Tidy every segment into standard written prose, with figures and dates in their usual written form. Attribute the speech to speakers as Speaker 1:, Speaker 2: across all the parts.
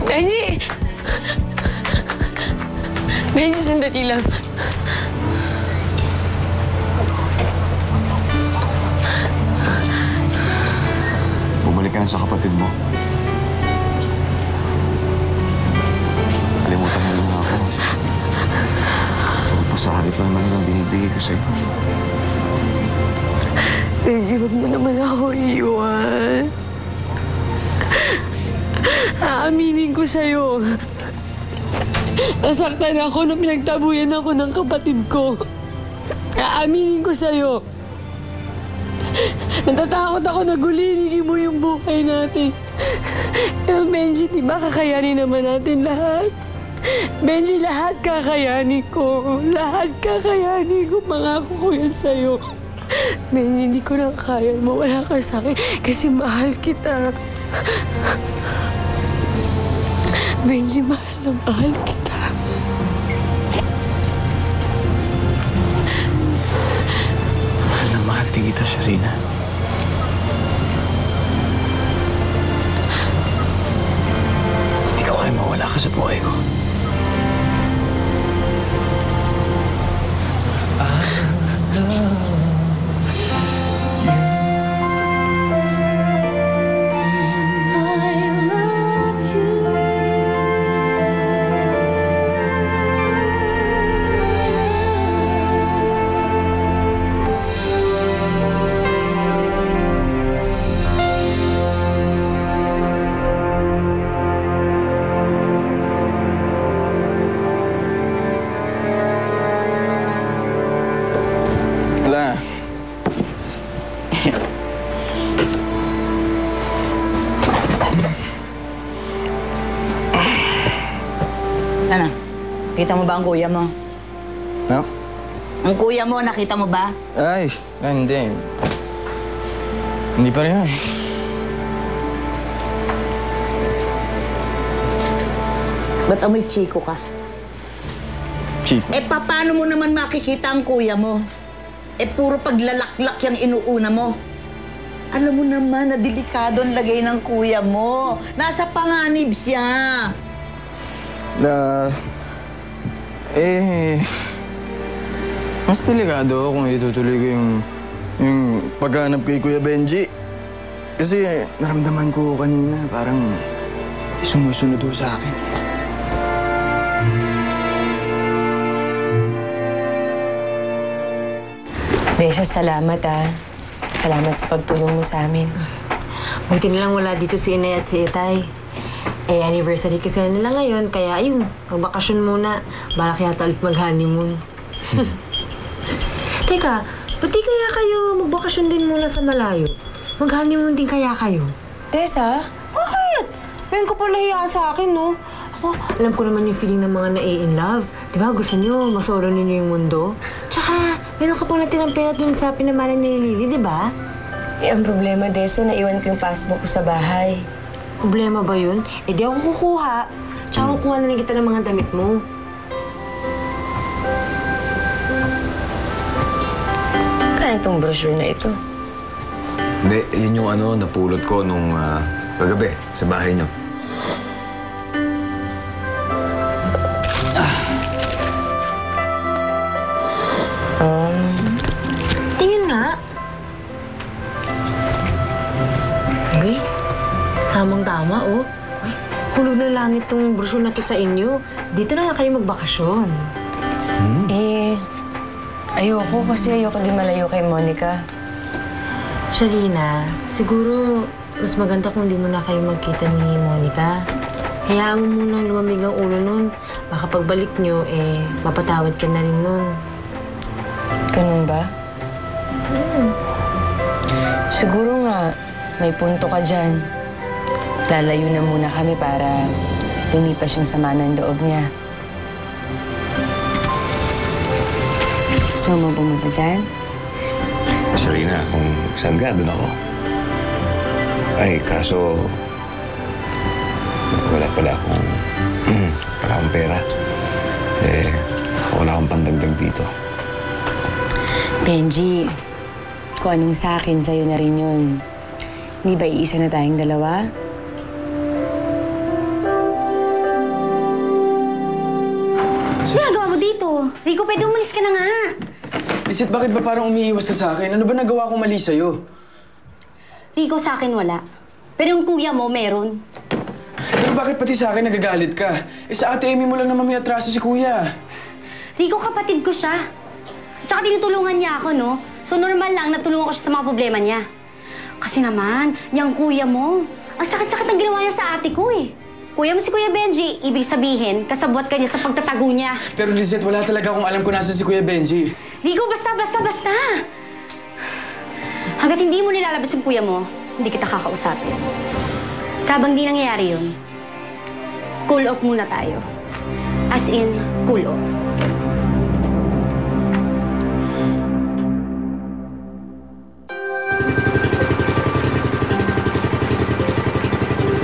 Speaker 1: Benji! Benji, sandali lang.
Speaker 2: Bumalik ka na sa kapatid mo. Kalimutan mo lang ako. Pagpasalit lang naman ang binibigay ko sa'yo.
Speaker 1: Benji, wag mo naman ako iwan. Aaminin ko sa'yo. Nasaktan ako nung pinagtabuyan ako ng kapatid ko. Aaminin ko sa'yo. Natatakot ako na gulinin mo yung buhay natin. Pero Benji, di ba kakayanin naman natin lahat? Benji, lahat kakayanin ko. Lahat kakayanin ko. Pangako ko yan sa'yo. Benji, hindi ko na kaya. Mawala ka sa akin kasi mahal kita. Benji, mahal na mahal kita.
Speaker 2: Mahal na mahal din kita, Sharina. Hindi ko kaya mawala ka sa buhay ko.
Speaker 3: Ano? Nakita mo ba ang kuya mo?
Speaker 4: No?
Speaker 3: Ang kuya mo, nakita mo ba?
Speaker 4: Ay, hindi. Hindi pa rin eh.
Speaker 3: Ba't amoy chiko ka?
Speaker 4: Chico?
Speaker 3: Eh, paano mo naman makikita ang kuya mo? Eh, puro paglalaklak yung inuuna mo. Alam mo naman na delikado ang lagay ng kuya mo. Nasa panganib siya.
Speaker 4: Mas delikado kung itutuloy ko yung paghanap kay Kuya Benji. Kasi naramdaman ko kanina parang sumusunod ho sa akin.
Speaker 1: Besa, salamat Salamat sa pagtulong mo sa amin.
Speaker 5: Buti na lang wala dito si Inay at si Itay. Eh, anniversary kasi nila ngayon, kaya ayun, magbakasyon muna. Balak yata ulit mag-honeymoon. Teka, pati kaya kayo magbakasyon din muna sa malayo? Mag-honeymoon din kaya kayo?
Speaker 1: Tessa?
Speaker 5: Bakit? Ngayon ko pala hiya sa akin, no? Ako, alam ko naman yung feeling ng mga na-in love. Diba, gusto nyo, masolo ninyo yung mundo? Tsaka, meron ka pang natirang pera dun sa pinamalan ni Lily, diba?
Speaker 1: Eh, ang problema, Desa, naiwan ko yung passport ko sa bahay.
Speaker 5: Problema ba yun? Eh, di ako kukuha. Tsaka kukuha na rin kita ng mga damit mo.
Speaker 1: Kaya itong brochure na ito.
Speaker 2: Hindi, yun yung napulot ko nung kagabi sa bahay niyo.
Speaker 5: Tingin nga. Uy, tamang-tama, oh. Uy, hulog ng langit tong brochure na to sa inyo. Dito na nga kayo magbakasyon.
Speaker 1: Eh, ayoko kasi ayoko din malayo kay Monica.
Speaker 5: Sharina, siguro mas maganda kung di mo na kayo magkita ni Monica. Hayaan mo munang lumamig ang ulo nun. Baka pagbalik nyo, mapatawad ka na rin nun.
Speaker 1: Ganun ba? Siguro nga, may punto ka dyan. Lalayo na muna kami para lumipas yung sama ng loob niya. Gusto mo pumunta dyan?
Speaker 2: Sharina, kung saan ka, doon ako. Ay, kaso wala pala akong pera. Wala akong pandagdag dito.
Speaker 1: Benji, kung anong sa akin, sa'yo na rin yun. Hindi ba iisa na tayong dalawa?
Speaker 6: Rico, pwede umalis ka na nga.
Speaker 4: Lizette, bakit ba parang umiiwas ka sa akin? Ano ba nagawa kong mali sa'yo?
Speaker 6: Rico, sa akin wala. Pero yung kuya mo, meron.
Speaker 4: Pero bakit pati sa akin nagagalit ka? Eh sa ate Amy mo lang naman may atraso si kuya.
Speaker 6: Rico, kapatid ko siya. At saka tinutulungan niya ako, no? So normal lang natulungan ko siya sa mga problema niya. Kasi naman, yung kuya mo, ang sakit-sakit ng ginawa niya sa ate ko eh. Kuya mo si Kuya Benji, ibig sabihin, kasabwat ka niya sa pagtatago niya.
Speaker 4: Pero Lizette, wala talaga akong alam kung nasa si Kuya Benji.
Speaker 6: Rico, basta! Hanggat hindi mo nilalabas yung kuya mo, hindi kita kakausapin. Kabang di nangyayari yun, cool off muna tayo. As in, cool off.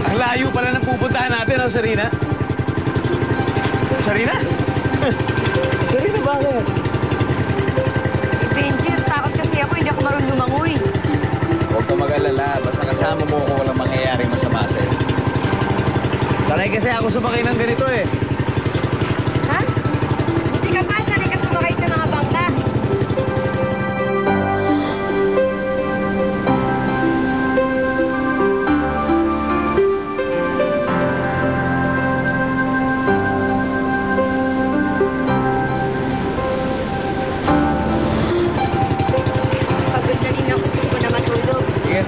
Speaker 2: Ang layo pala ng pupuntahan natin, no, Sarina? Sarina? Sarina, bakit?
Speaker 6: Benji, takot kasi ako, hindi ako marunong lumangoy.
Speaker 2: Huwag ka mag-alala. Basta kasama mo ko walang mangyayaring masama sa'yo. Sanay kasi ako sumakay ng ganito eh.
Speaker 6: Ha? Buti ka pa, sanay ka sumakay sa mga bangka. Pagod na rin ako, gusto ko na matulog.
Speaker 2: Sige.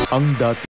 Speaker 7: Ang dati